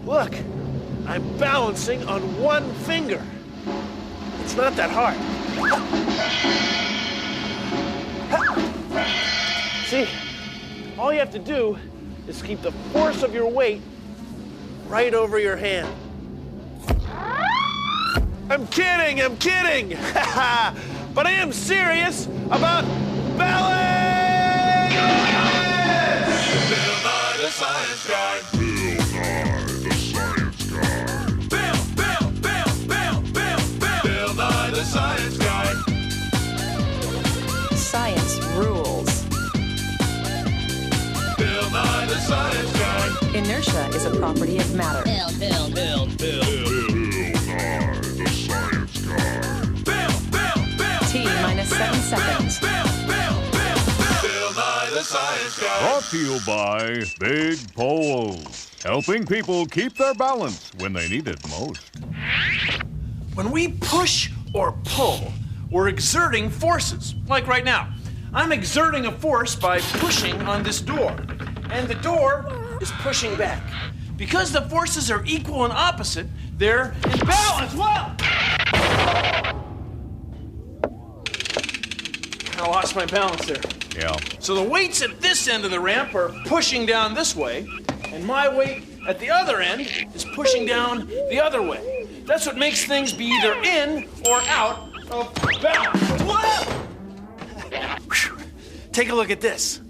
Look, I'm balancing on one finger. It's not that hard. See, all you have to do is keep the force of your weight right over your hand. I'm kidding! But I am serious about balance! Bill Nye the Science Guy. Bill Nye the Science Guy. Science rules. Bill Nye the Science Guy. Inertia is a property of matter. Bill Nye the Science Guy. T minus 7 seconds. Bill Nye the Science Guy. Brought to you by Big Poles, helping people keep their balance when they need it most. When we push or pull, we're exerting forces. Like right now, I'm exerting a force by pushing on this door, and the door is pushing back. Because the forces are equal and opposite, they're in balance. Whoa! I lost my balance there. Yeah. So the weights at this end of the ramp are pushing down this way, and my weight at the other end is pushing down the other way. That's what makes things be either in or out of balance. Whoa! Take a look at this.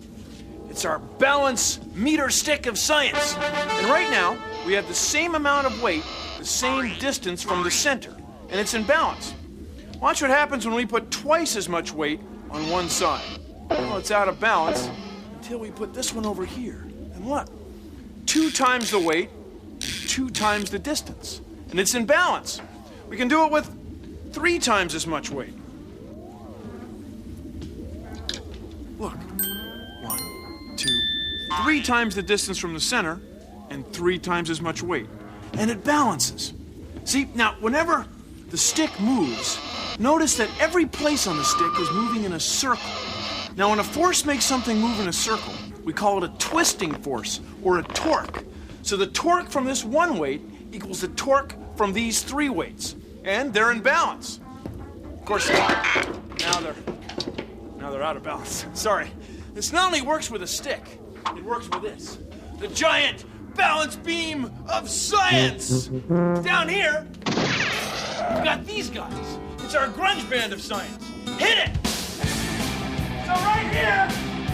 It's our balance meter stick of science. And right now, we have the same amount of weight, the same distance from the center, and it's in balance. Watch what happens when we put twice as much weight on one side. Well, it's out of balance until we put this one over here. And look, 2 times the weight, 2 times the distance. And it's in balance. We can do it with 3 times as much weight. Look, 1, 2, 3 times the distance from the center and 3 times as much weight. And it balances. See, now, whenever the stick moves, notice that every place on the stick is moving in a circle. Now, when a force makes something move in a circle, we call it a twisting force or a torque. So the torque from this one weight equals the torque from these 3 weights. And they're in balance. Of course, now they're out of balance. Sorry. This not only works with a stick, it works with this. The giant balance beam of science! Down here, we've got these guys. It's our grunge band of science. Hit it! So right here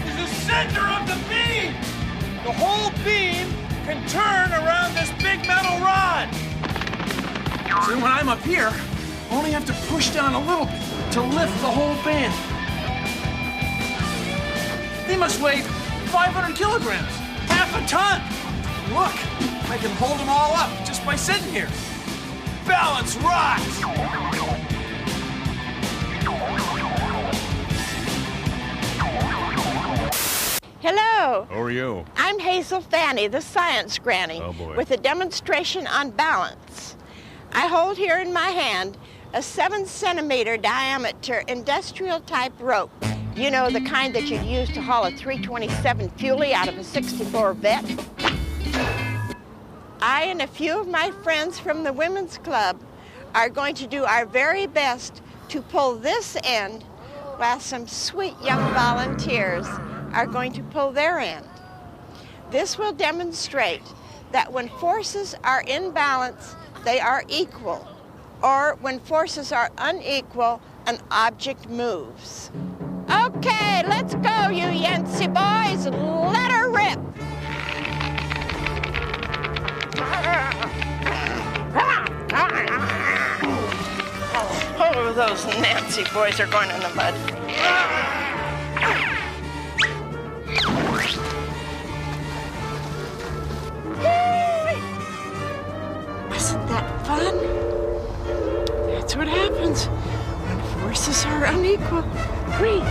is the center of the beam. The whole beam can turn around this big metal rod. So when I'm up here, I only have to push down a little bit to lift the whole band. They must weigh 500 kilograms, half a ton. Look, I can hold them all up just by sitting here. Balance rocks! Hello. How are you? I'm Hazel Fanny, the science granny, Oh, boy. with a demonstration on balance. I hold here in my hand a 7-centimeter diameter industrial type rope. You know, the kind that you'd use to haul a 327 Fuelie out of a 64 Vet. I and a few of my friends from the Women's Club are going to do our very best to pull this end while some sweet young volunteers are going to pull their end. This will demonstrate that when forces are in balance, they are equal, or when forces are unequal, an object moves. Okay, let's go, you Yancey boys. Let her rip. Oh, those Nancy boys are going in the mud. Wasn't that fun? That's what happens when forces are unequal. Breathe.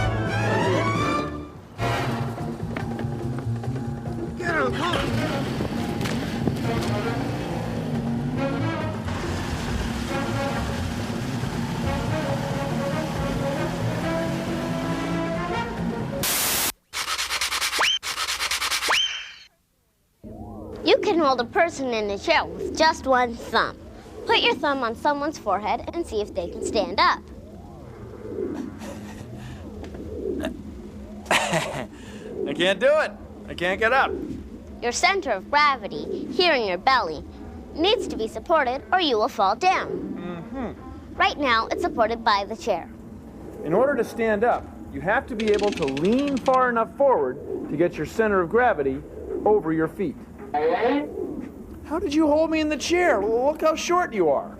You can can hold a person in a chair with just one thumb. Put your thumb on someone's forehead and see if they can stand up. I can't do it. I can't get up. Your center of gravity, here in your belly, needs to be supported or you will fall down. Right now, it's supported by the chair. In order to stand up, you have to be able to lean far enough forward to get your center of gravity over your feet. How did you hold me in the chair? Look how short you are.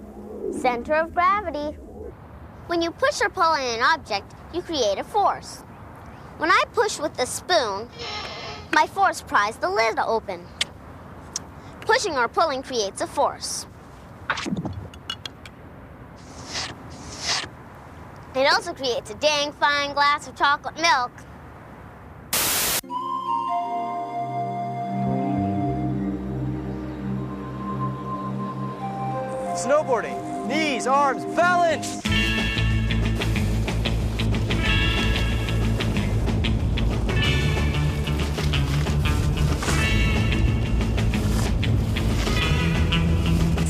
Center of gravity. When you push or pull on an object, you create a force. When I push with the spoon, my force pries the lid open. Pushing or pulling creates a force. It also creates a dang fine glass of chocolate milk. Snowboarding. Knees, arms, balance!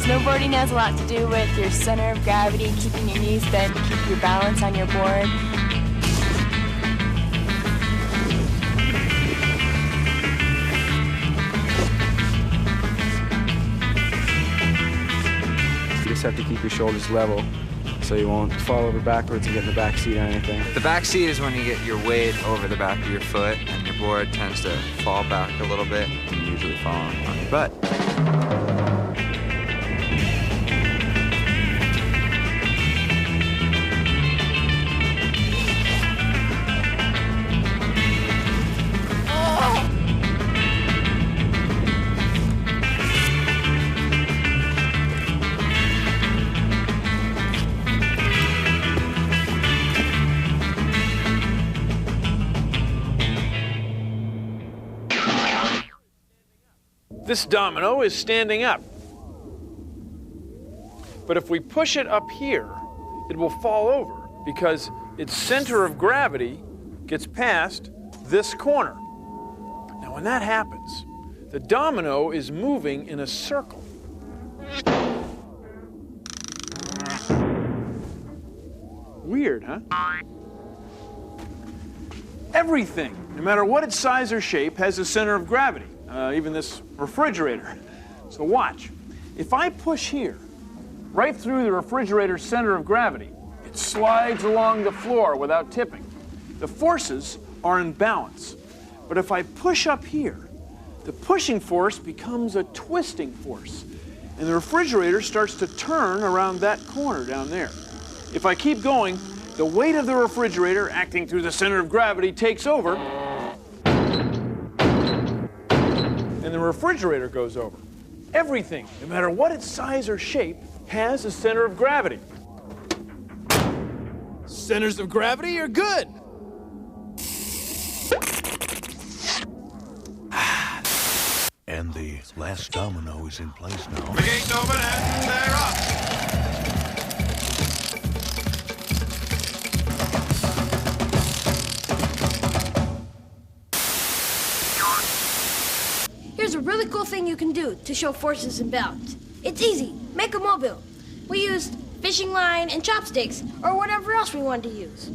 Snowboarding has a lot to do with your center of gravity, keeping your knees bent to keep your balance on your board. You just have to keep your shoulders level so you won't fall over backwards and get in the back seat or anything. The back seat is when you get your weight over the back of your foot and your board tends to fall back a little bit and you usually fall on your butt. This domino is standing up. But if we push it up here, it will fall over because its center of gravity gets past this corner. Now, when that happens, the domino is moving in a circle. Weird, huh? Everything, no matter what its size or shape, has a center of gravity. Even this refrigerator. So watch. If I push here, right through the refrigerator's center of gravity, it slides along the floor without tipping. The forces are in balance. But if I push up here, the pushing force becomes a twisting force, and the refrigerator starts to turn around that corner down there. If I keep going, the weight of the refrigerator acting through the center of gravity takes over, and the refrigerator goes over. Everything, no matter what its size or shape, has a center of gravity. Centers of gravity are good. And the last domino is in place now. The gate's open and they're up. Here's a really cool thing you can do to show forces and balance. It's easy. Make a mobile. We used fishing line and chopsticks, or whatever else we wanted to use.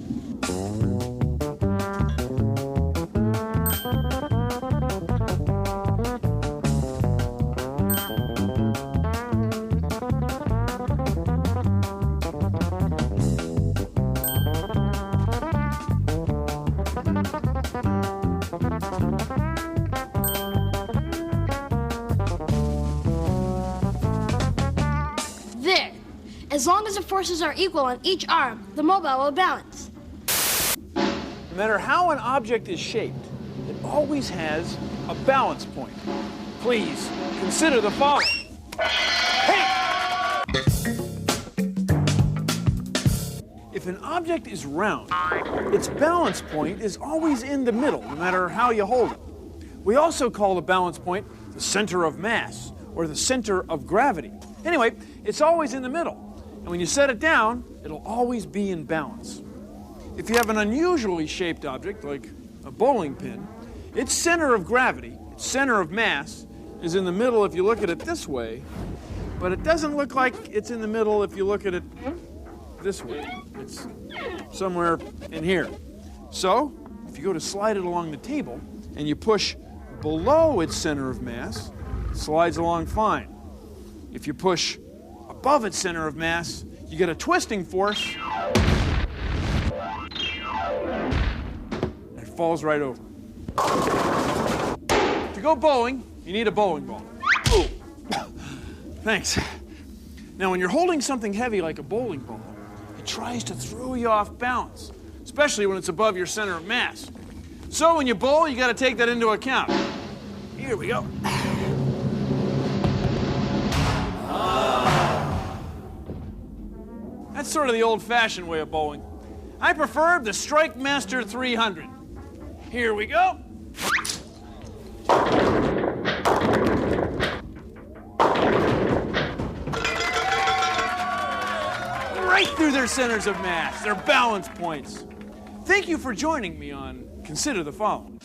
There. As long as the forces are equal on each arm, the mobile will balance. No matter how an object is shaped, it always has a balance point. Please consider the following. Hey! If an object is round, its balance point is always in the middle, no matter how you hold it. We also call the balance point the center of mass, or the center of gravity. Anyway, it's always in the middle. And when you set it down, it'll always be in balance. If you have an unusually shaped object, like a bowling pin, its center of gravity, its center of mass, is in the middle if you look at it this way, but it doesn't look like it's in the middle if you look at it this way. It's somewhere in here. So, if you go to slide it along the table and you push below its center of mass, it slides along fine. If you push above its center of mass, you get a twisting force. It falls right over. To go bowling, you need a bowling ball. Ooh. Thanks. Now, when you're holding something heavy like a bowling ball, it tries to throw you off balance, especially when it's above your center of mass. So when you bowl, you got to take that into account. Here we go. That's sort of the old-fashioned way of bowling. I prefer the Strike Master 300. Here we go. Right through their centers of mass, their balance points. Thank you for joining me on Consider the Following.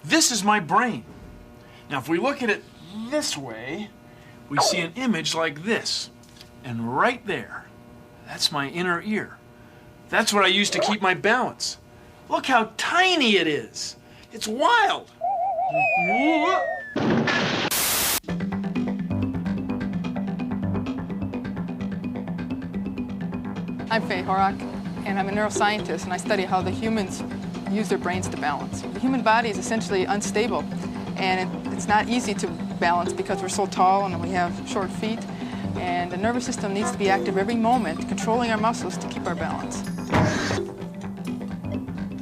This is my brain. Now, if we look at it this way, we see an image like this. And right there, that's my inner ear. That's what I use to keep my balance. Look how tiny it is. It's wild. I'm Faye Horak, and I'm a neuroscientist, and I study how the humans use their brains to balance. The human body is essentially unstable, and it's not easy to balance because we're so tall and we have short feet, and the nervous system needs to be active every moment, controlling our muscles to keep our balance.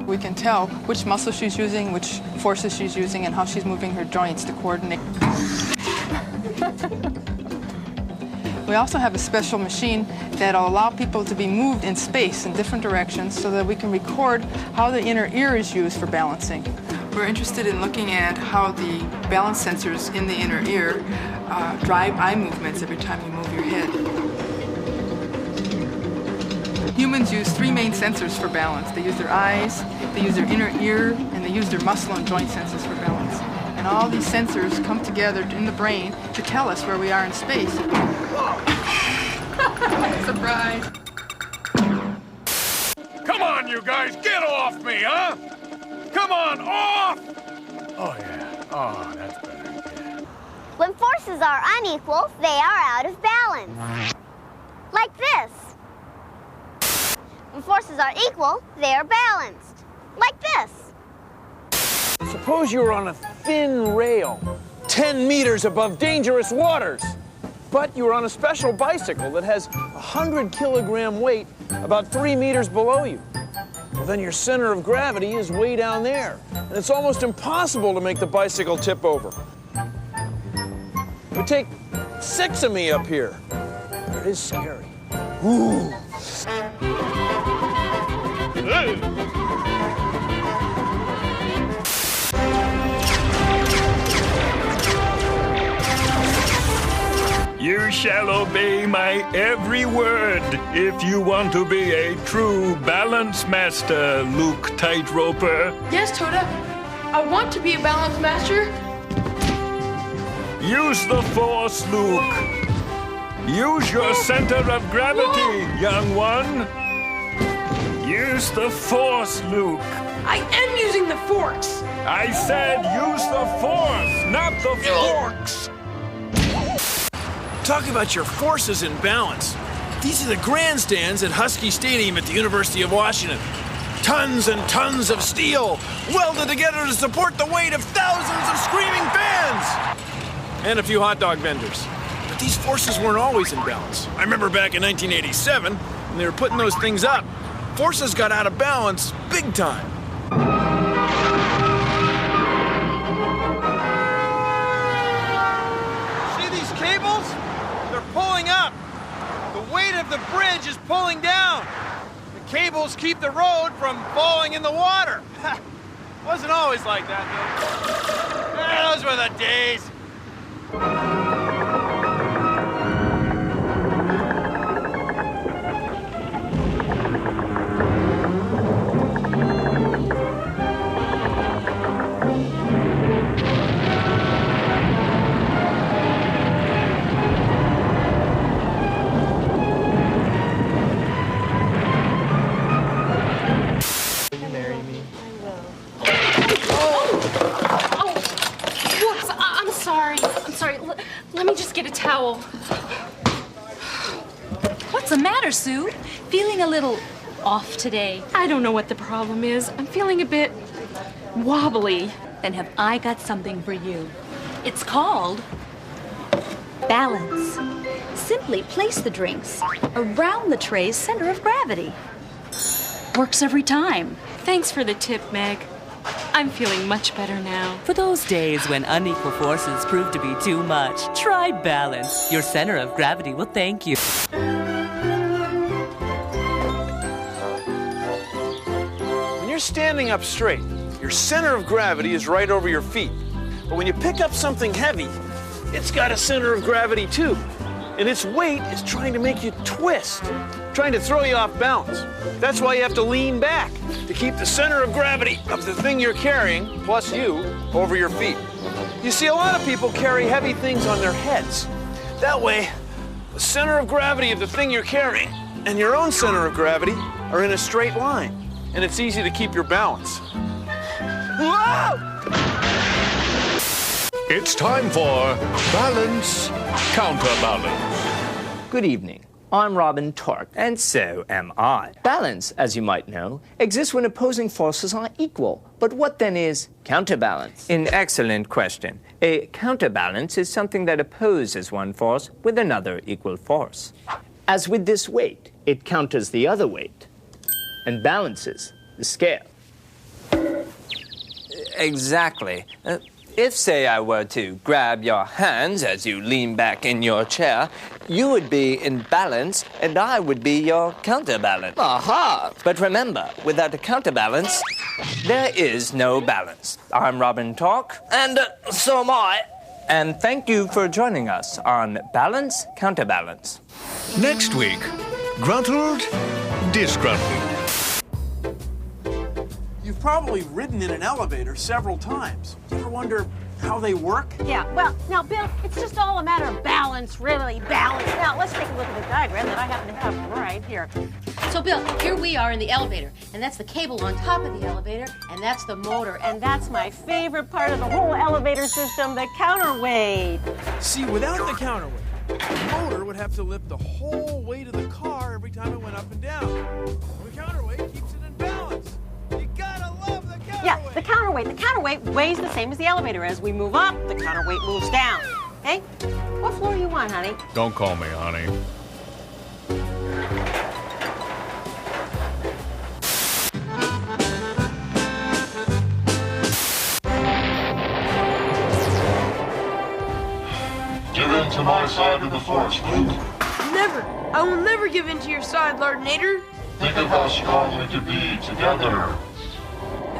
We can tell which muscles she's using, which forces she's using, and how she's moving her joints to coordinate. We also have a special machine that'll allow people to be moved in space in different directions so that we can record how the inner ear is used for balancing. We're interested in looking at how the balance sensors in the inner ear drive eye movements every time you move your head. Humans use three main sensors for balance. They use their eyes, they use their inner ear, and they use their muscle and joint sensors for balance. And all these sensors come together in the brain to tell us where we are in space. Surprise! Come on, you guys, get off me, huh? Come on, off! Oh, yeah. Oh, that's better. Yeah. When forces are unequal, they are out of balance. Like this. When forces are equal, they are balanced. Like this. Suppose you were on a thin rail, 10 meters above dangerous waters. But you were on a special bicycle that has a 100-kilogram weight about 3 meters below you. Well, then your center of gravity is way down there, and it's almost impossible to make the bicycle tip over. It would take 6 of me up here. It is scary. Ooh. You shall obey my every word if you want to be a true balance master, Luke Tightroper. Yes, Toda. I want to be a balance master. Use the Force, Luke. Use your center of gravity, young one. Use the Force, Luke. I am using the Force. I said use the Force, not the forks. Talk about your forces in balance. These are the grandstands at Husky Stadium at the University of Washington. Tons and tons of steel welded together to support the weight of thousands of screaming fans. And a few hot dog vendors. But these forces weren't always in balance. I remember back in 1987, when they were putting those things up, forces got out of balance big time. See these cables? They're pulling up. The weight of the bridge is pulling down. The cables keep the road from falling in the water. Wasn't always like that, though. Those were the days. towel. What's the matter, Sue? Feeling a little off today? I don't know what the problem is. I'm feeling a bit wobbly. Then have I got something for you. It's called balance. Simply place the drinks around the tray's center of gravity. Works every time. Thanks for the tip, Meg. I'm feeling much better now. For those days when unequal forces prove to be too much, try balance. Your center of gravity will thank you. When you're standing up straight, your center of gravity is right over your feet. But when you pick up something heavy, it's got a center of gravity too. And its weight is trying to make you twist, trying to throw you off balance. That's why you have to lean back to keep the center of gravity of the thing you're carrying, plus you, over your feet. You see, a lot of people carry heavy things on their heads. That way, the center of gravity of the thing you're carrying and your own center of gravity are in a straight line, and it's easy to keep your balance. Whoa! It's time for Balance Counterbalance. Good evening. I'm Robin Torque. And so am I. Balance, as you might know, exists when opposing forces are equal. But what then is counterbalance? An excellent question. A counterbalance is something that opposes one force with another equal force. As with this weight, it counters the other weight and balances the scale. Exactly. If, say, I were to grab your hands as you lean back in your chair, you would be in balance and I would be your counterbalance. Aha! But remember, without a counterbalance, there is no balance. I'm Robin Torque, and so am I. And thank you for joining us on Balance Counterbalance. Next week, Gruntled, Disgruntled. You've probably ridden in an elevator several times. Do you ever wonder how they work? Yeah, well, now, Bill, it's just all a matter of balance, really, balance. Now, let's take a look at the diagram that I happen to have right here. So, Bill, here we are in the elevator, and that's the cable on top of the elevator, and that's the motor, and that's my favorite part of the whole elevator system, the counterweight. See, without the counterweight, the motor would have to lift the whole weight of the car every time it went up and down. The counterweight keeps it in balance. You gotta love the counterweight. Yeah, the counterweight. The counterweight weighs the same as the elevator. As we move up, the counterweight moves down. Okay? What floor are you on, honey? Don't call me honey. Give in to my side of the force, Luke. Never. I will never give in to your side, Lardinator. Think of how strong we could be together.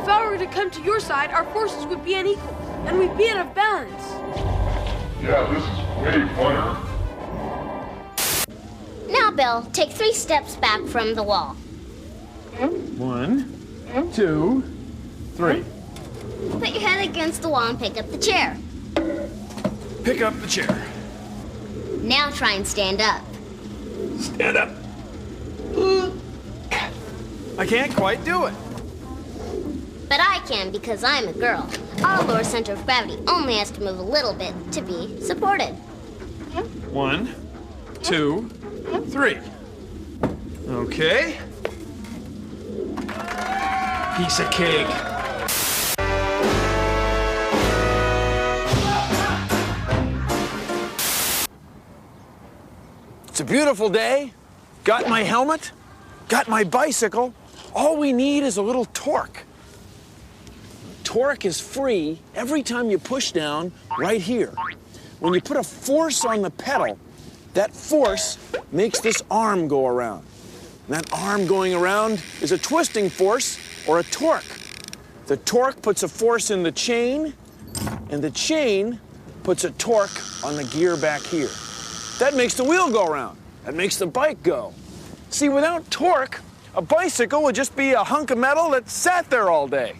If I were to come to your side, our forces would be unequal, and we'd be out of balance. Yeah, this is way funner. Now, Bill, take 3 steps back from the wall. 1, 2, 3. Put your head against the wall and pick up the chair. Pick up the chair. Now try and stand up. Stand up. I can't quite do it. But I can because I'm a girl. Our lower center of gravity only has to move a little bit to be supported. 1, 2, 3. Okay. Piece of cake. It's a beautiful day. Got my helmet, got my bicycle. All we need is a little torque. Torque is free every time you push down right here. When you put a force on the pedal, that force makes this arm go around. And that arm going around is a twisting force or a torque. The torque puts a force in the chain, and the chain puts a torque on the gear back here. That makes the wheel go around. That makes the bike go. See, without torque, a bicycle would just be a hunk of metal that sat there all day.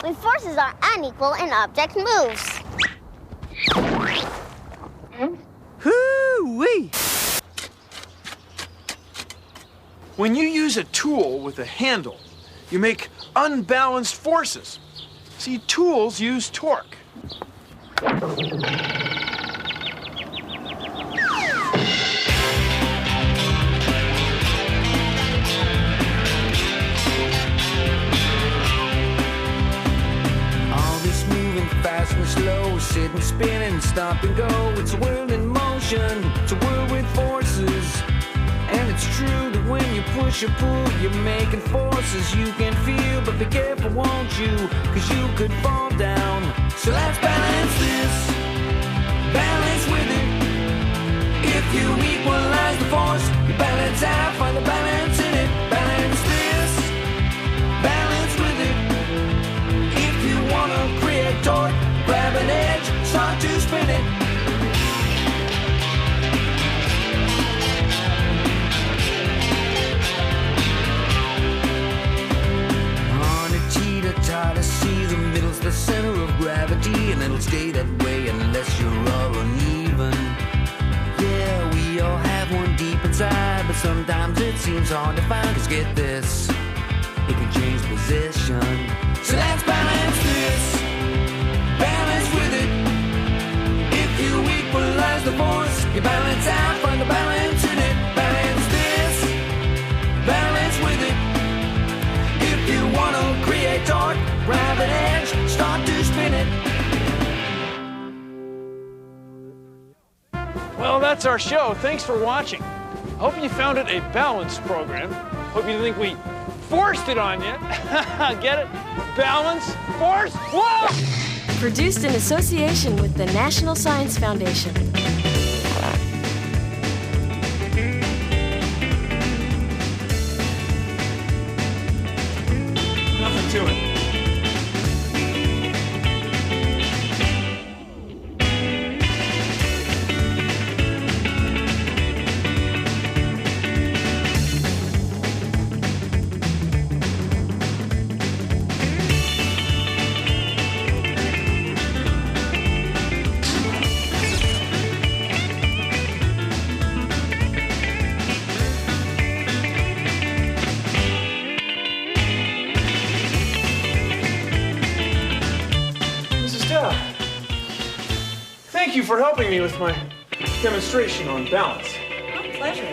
When forces are unequal, an object moves. Hoo-wee! When you use a tool with a handle, you make unbalanced forces. See, tools use torque. All this moving fast and slow, sitting, spinning, stop and go. It's a world in motion, it's a world with forces. And it's true that when you push or pull, you're making forces you can feel. But be careful, won't you? Cause you could fall down. So let's balance this, balance with it. If you equalize the force, you balance out, find the balance in it. Balance this, balance with it. If you wanna create torque, grab an edge, start to spin it. Try to see the middle's the center of gravity, and it'll stay that way unless you're all uneven. Yeah, we all have one deep inside, but sometimes it seems hard to find. Cause get this, it can change position. So let's balance this, balance with it. If you equalize the force, you balance out, find the balance in it. Balance this, balance with it. If you wanna create torque, grab an edge, start to spin it. Well, that's our show. Thanks for watching. I hope you found it a balanced program. Hope you didn't think we forced it on you. Get it? Balance, force, whoa! Produced in association with the National Science Foundation. Nothing to it. Thank you for helping me with my demonstration on balance. Oh, pleasure.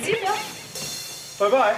See you, Bill. Bye-bye.